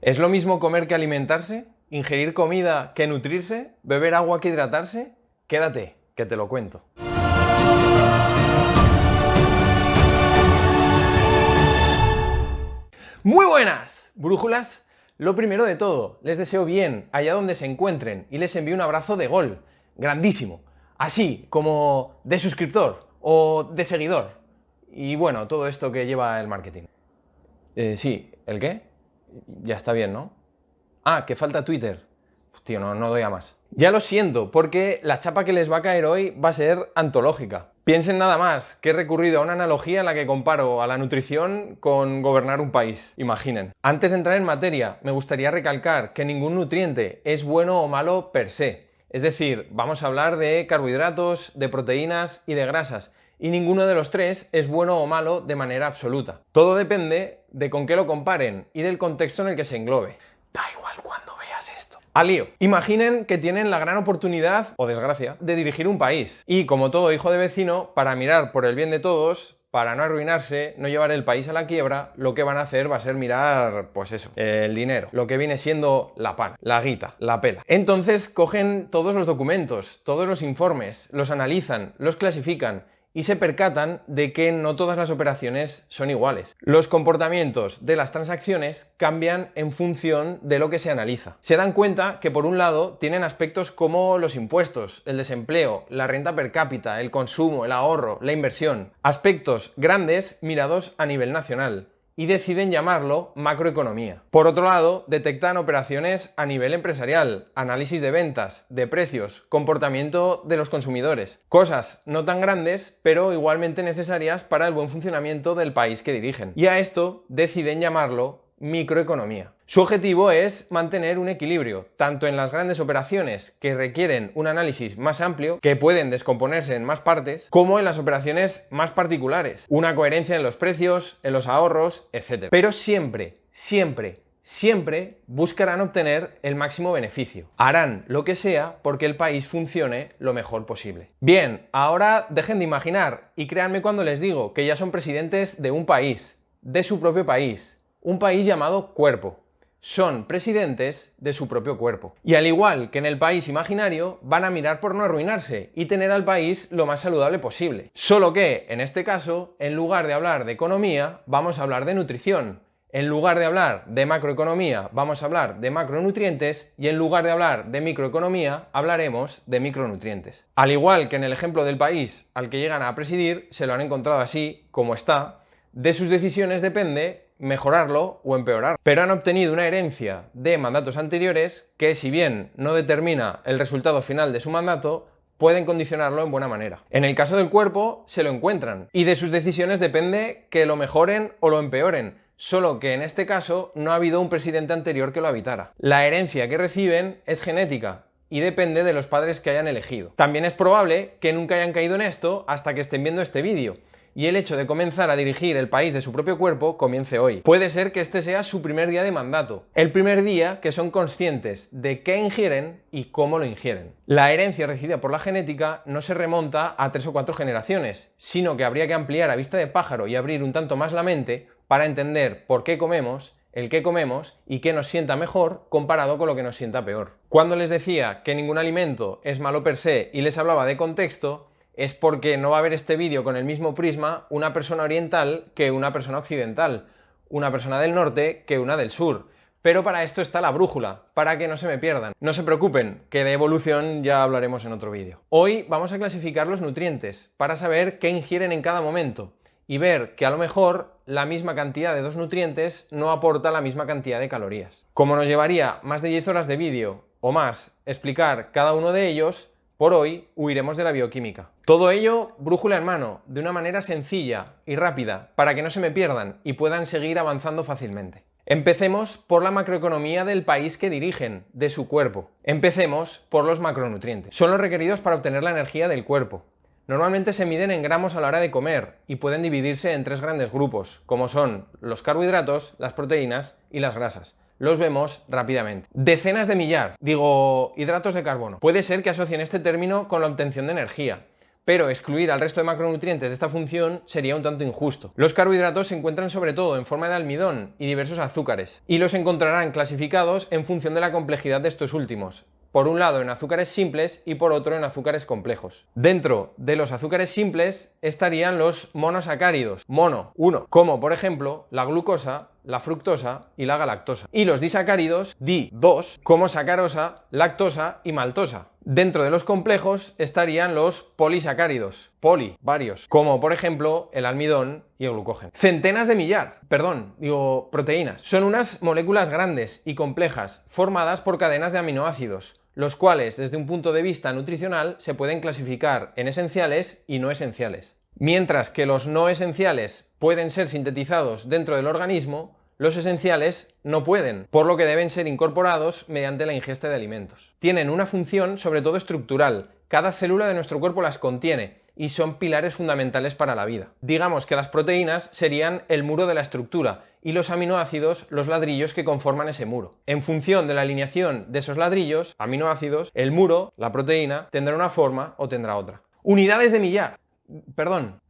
¿Es lo mismo comer que alimentarse? ¿Ingerir comida que nutrirse? ¿Beber agua que hidratarse? Quédate, que te lo cuento. Muy buenas, brújulas. Lo primero de todo, les deseo bien allá donde se encuentren y les envío un abrazo de gol, grandísimo, así como de suscriptor o de seguidor. Y bueno, todo esto que lleva el marketing. Sí, ¿el qué? Ya está bien, ¿no? Ah, que falta Twitter. Tío, no doy a más. Ya lo siento, porque la chapa que les va a caer hoy va a ser antológica. Piensen nada más que he recurrido a una analogía en la que comparo a la nutrición con gobernar un país. Imaginen. Antes de entrar en materia, me gustaría recalcar que ningún nutriente es bueno o malo per se. Es decir, vamos a hablar de carbohidratos, de proteínas y de grasas. Y ninguno de los tres es bueno o malo de manera absoluta. Todo depende de con qué lo comparen y del contexto en el que se englobe. Da igual cuando veas esto. Al lío. Imaginen que tienen la gran oportunidad, o desgracia, de dirigir un país. Y como todo hijo de vecino, para mirar por el bien de todos, para no arruinarse, no llevar el país a la quiebra, lo que van a hacer va a ser mirar, pues eso, el dinero, lo que viene siendo la pana, la guita, la pela. Entonces cogen todos los documentos, todos los informes, los analizan, los clasifican y se percatan de que no todas las operaciones son iguales. Los comportamientos de las transacciones cambian en función de lo que se analiza. Se dan cuenta que por un lado tienen aspectos como los impuestos, el desempleo, la renta per cápita, el consumo, el ahorro, la inversión. Aspectos grandes mirados a nivel nacional. Y deciden llamarlo macroeconomía. Por otro lado, detectan operaciones a nivel empresarial, análisis de ventas, de precios, comportamiento de los consumidores. Cosas no tan grandes, pero igualmente necesarias para el buen funcionamiento del país que dirigen. Y a esto deciden llamarlo microeconomía. Su objetivo es mantener un equilibrio, tanto en las grandes operaciones que requieren un análisis más amplio, que pueden descomponerse en más partes, como en las operaciones más particulares, una coherencia en los precios, en los ahorros, etc. Pero siempre buscarán obtener el máximo beneficio. Harán lo que sea porque el país funcione lo mejor posible. Bien, ahora dejen de imaginar y créanme cuando les digo que ya son presidentes de un país, de su propio país. Un país llamado cuerpo. Son presidentes de su propio cuerpo. Y al igual que en el país imaginario, van a mirar por no arruinarse y tener al país lo más saludable posible. Solo que, en este caso, en lugar de hablar de economía, vamos a hablar de nutrición. En lugar de hablar de macroeconomía, vamos a hablar de macronutrientes y en lugar de hablar de microeconomía, hablaremos de micronutrientes. Al igual que en el ejemplo del país al que llegan a presidir, se lo han encontrado así, como está. De sus decisiones depende mejorarlo o empeorar. Pero han obtenido una herencia de mandatos anteriores que, si bien no determina el resultado final de su mandato, pueden condicionarlo en buena manera. En el caso del cuerpo, se lo encuentran y de sus decisiones depende que lo mejoren o lo empeoren, solo que en este caso no ha habido un presidente anterior que lo habitara. La herencia que reciben es genética y depende de los padres que hayan elegido. También es probable que nunca hayan caído en esto hasta que estén viendo este vídeo. Y el hecho de comenzar a dirigir el país de su propio cuerpo comience hoy. Puede ser que este sea su primer día de mandato, el primer día que son conscientes de qué ingieren y cómo lo ingieren. La herencia recibida por la genética no se remonta a 3 o 4 generaciones, sino que habría que ampliar a vista de pájaro y abrir un tanto más la mente para entender por qué comemos, el qué comemos y qué nos sienta mejor comparado con lo que nos sienta peor. Cuando les decía que ningún alimento es malo per se y les hablaba de contexto, es porque no va a ver este vídeo con el mismo prisma una persona oriental que una persona occidental, una persona del norte que una del sur. Pero para esto está la brújula, para que no se me pierdan. No se preocupen, que de evolución ya hablaremos en otro vídeo. Hoy vamos a clasificar los nutrientes, para saber qué ingieren en cada momento, y ver que a lo mejor la misma cantidad de 2 nutrientes no aporta la misma cantidad de calorías. Como nos llevaría más de 10 horas de vídeo, o más, explicar cada uno de ellos, por hoy huiremos de la bioquímica. Todo ello, brújula en mano, de una manera sencilla y rápida, para que no se me pierdan y puedan seguir avanzando fácilmente. Empecemos por la macroeconomía del país que dirigen, de su cuerpo. Empecemos por los macronutrientes. Son los requeridos para obtener la energía del cuerpo. Normalmente se miden en gramos a la hora de comer y pueden dividirse en 3 grandes grupos, como son los carbohidratos, las proteínas y las grasas. Los vemos rápidamente. Decenas de hidratos de carbono. Puede ser que asocien este término con la obtención de energía. pero excluir al resto de macronutrientes de esta función sería un tanto injusto. Los carbohidratos se encuentran sobre todo en forma de almidón y diversos azúcares, y los encontrarán clasificados en función de la complejidad de estos últimos. Por un lado en azúcares simples y por otro en azúcares complejos. Dentro de los azúcares simples estarían los monosacáridos, mono, uno, como por ejemplo la glucosa, la fructosa y la galactosa. Y los disacáridos, di, dos, como sacarosa, lactosa y maltosa. Dentro de los complejos estarían los polisacáridos, poli, varios, como por ejemplo el almidón y el glucógeno. Centenas de proteínas. Son unas moléculas grandes y complejas, formadas por cadenas de aminoácidos, los cuales desde un punto de vista nutricional se pueden clasificar en esenciales y no esenciales. Mientras que los no esenciales pueden ser sintetizados dentro del organismo, los esenciales no pueden, por lo que deben ser incorporados mediante la ingesta de alimentos. Tienen una función sobre todo estructural, cada célula de nuestro cuerpo las contiene y son pilares fundamentales para la vida. Digamos que las proteínas serían el muro de la estructura y los aminoácidos los ladrillos que conforman ese muro. En función de la alineación de esos ladrillos, aminoácidos, el muro, la proteína, tendrá una forma o tendrá otra. Unidades de millar.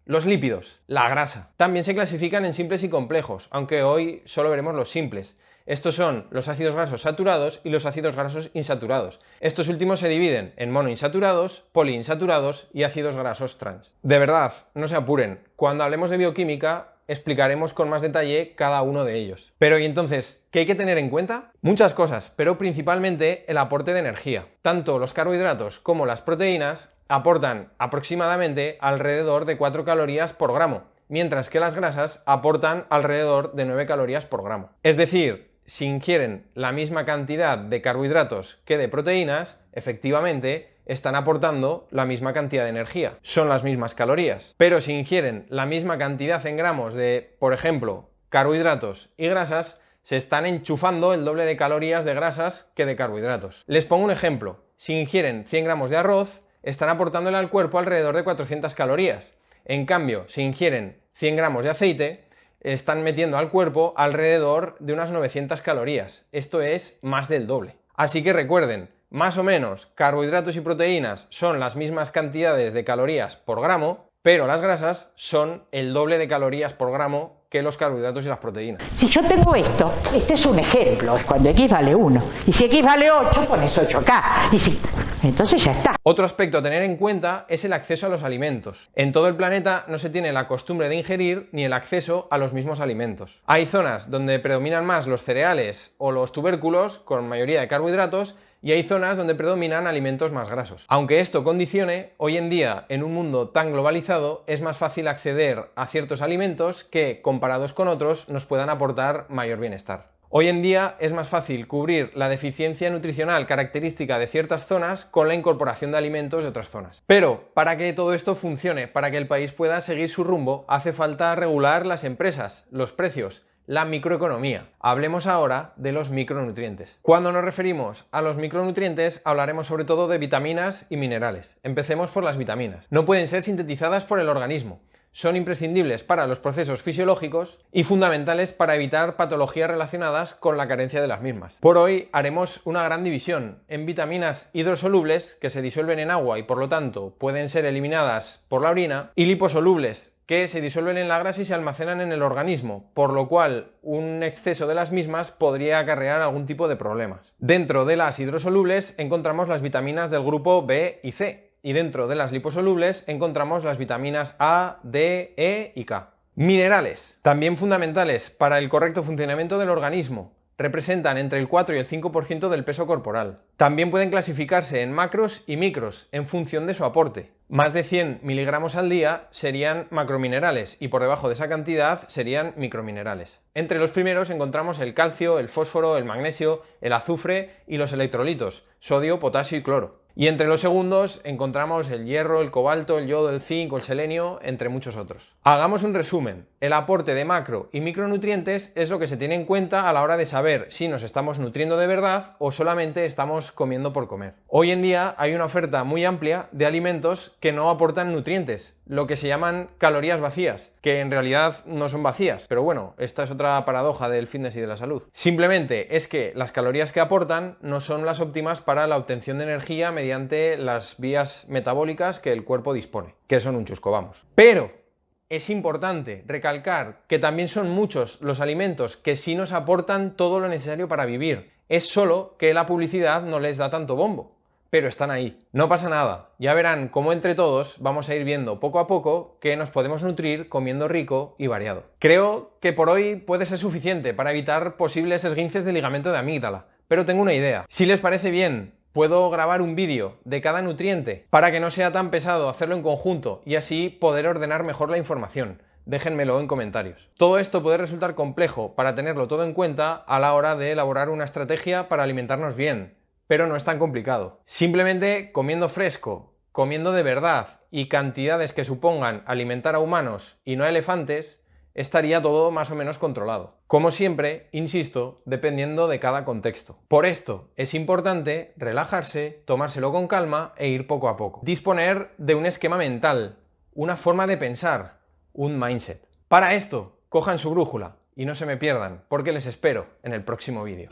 Los lípidos, la grasa. También se clasifican en simples y complejos, aunque hoy solo veremos los simples. Estos son los ácidos grasos saturados y los ácidos grasos insaturados. Estos últimos se dividen en monoinsaturados, poliinsaturados y ácidos grasos trans. De verdad, no se apuren. Cuando hablemos de bioquímica, explicaremos con más detalle cada uno de ellos. Pero ¿y entonces qué hay que tener en cuenta? Muchas cosas, pero principalmente el aporte de energía. Tanto los carbohidratos como las proteínas aportan aproximadamente alrededor de 4 calorías por gramo, mientras que las grasas aportan alrededor de 9 calorías por gramo. Es decir, si ingieren la misma cantidad de carbohidratos que de proteínas, efectivamente están aportando la misma cantidad de energía. Son las mismas calorías. Pero si ingieren la misma cantidad en gramos de, por ejemplo, carbohidratos y grasas, se están enchufando el doble de calorías de grasas que de carbohidratos. Les pongo un ejemplo. Si ingieren 100 gramos de arroz, están aportándole al cuerpo alrededor de 400 calorías. En cambio, si ingieren 100 gramos de aceite, están metiendo al cuerpo alrededor de unas 900 calorías. Esto es más del doble. Así que recuerden, más o menos, carbohidratos y proteínas son las mismas cantidades de calorías por gramo, pero las grasas son el doble de calorías por gramo que los carbohidratos y las proteínas. Si yo tengo esto, este es un ejemplo, es cuando X vale 1. Y si X vale 8, pones 8 acá. Y si... Entonces ya está. Otro aspecto a tener en cuenta es el acceso a los alimentos. En todo el planeta no se tiene la costumbre de ingerir ni el acceso a los mismos alimentos. Hay zonas donde predominan más los cereales o los tubérculos, con mayoría de carbohidratos, y hay zonas donde predominan alimentos más grasos. Aunque esto condicione, hoy en día, en un mundo tan globalizado, es más fácil acceder a ciertos alimentos que, comparados con otros, nos puedan aportar mayor bienestar. Hoy en día es más fácil cubrir la deficiencia nutricional característica de ciertas zonas con la incorporación de alimentos de otras zonas. Pero para que todo esto funcione, para que el país pueda seguir su rumbo, hace falta regular las empresas, los precios, la microeconomía. Hablemos ahora de los micronutrientes. Cuando nos referimos a los micronutrientes, hablaremos sobre todo de vitaminas y minerales. Empecemos por las vitaminas. No pueden ser sintetizadas por el organismo. Son imprescindibles para los procesos fisiológicos y fundamentales para evitar patologías relacionadas con la carencia de las mismas. Por hoy haremos una gran división en vitaminas hidrosolubles, que se disuelven en agua y por lo tanto pueden ser eliminadas por la orina, y liposolubles, que se disuelven en la grasa y se almacenan en el organismo, por lo cual un exceso de las mismas podría acarrear algún tipo de problemas. Dentro de las hidrosolubles encontramos las vitaminas del grupo B y C, y dentro de las liposolubles encontramos las vitaminas A, D, E y K. Minerales, también fundamentales para el correcto funcionamiento del organismo. Representan entre el 4 y el 5% del peso corporal. También pueden clasificarse en macros y micros en función de su aporte. Más de 100 miligramos al día serían macrominerales y por debajo de esa cantidad serían microminerales. Entre los primeros encontramos el calcio, el fósforo, el magnesio, el azufre y los electrolitos, sodio, potasio y cloro. Y entre los segundos encontramos el hierro, el cobalto, el yodo, el zinc o el selenio, entre muchos otros. Hagamos un resumen. El aporte de macro y micronutrientes es lo que se tiene en cuenta a la hora de saber si nos estamos nutriendo de verdad o solamente estamos comiendo por comer. Hoy en día hay una oferta muy amplia de alimentos que no aportan nutrientes, lo que se llaman calorías vacías, que en realidad no son vacías, pero bueno, esta es otra paradoja del fitness y de la salud. Simplemente es que las calorías que aportan no son las óptimas para la obtención de energía mediante las vías metabólicas que el cuerpo dispone, que son un chusco, vamos. Pero es importante recalcar que también son muchos los alimentos que sí nos aportan todo lo necesario para vivir. Es solo que la publicidad no les da tanto bombo, pero están ahí. No pasa nada, ya verán cómo entre todos vamos a ir viendo poco a poco que nos podemos nutrir comiendo rico y variado. Creo que por hoy puede ser suficiente para evitar posibles esguinces de ligamento de amígdala, pero tengo una idea. Si les parece bien, puedo grabar un vídeo de cada nutriente para que no sea tan pesado hacerlo en conjunto y así poder ordenar mejor la información. Déjenmelo en comentarios. Todo esto puede resultar complejo para tenerlo todo en cuenta a la hora de elaborar una estrategia para alimentarnos bien, pero no es tan complicado. Simplemente comiendo fresco, comiendo de verdad y cantidades que supongan alimentar a humanos y no a elefantes, estaría todo más o menos controlado. Como siempre, insisto, dependiendo de cada contexto. Por esto es importante relajarse, tomárselo con calma e ir poco a poco. Disponer de un esquema mental, una forma de pensar, un mindset. Para esto, cojan su brújula y no se me pierdan, porque les espero en el próximo vídeo.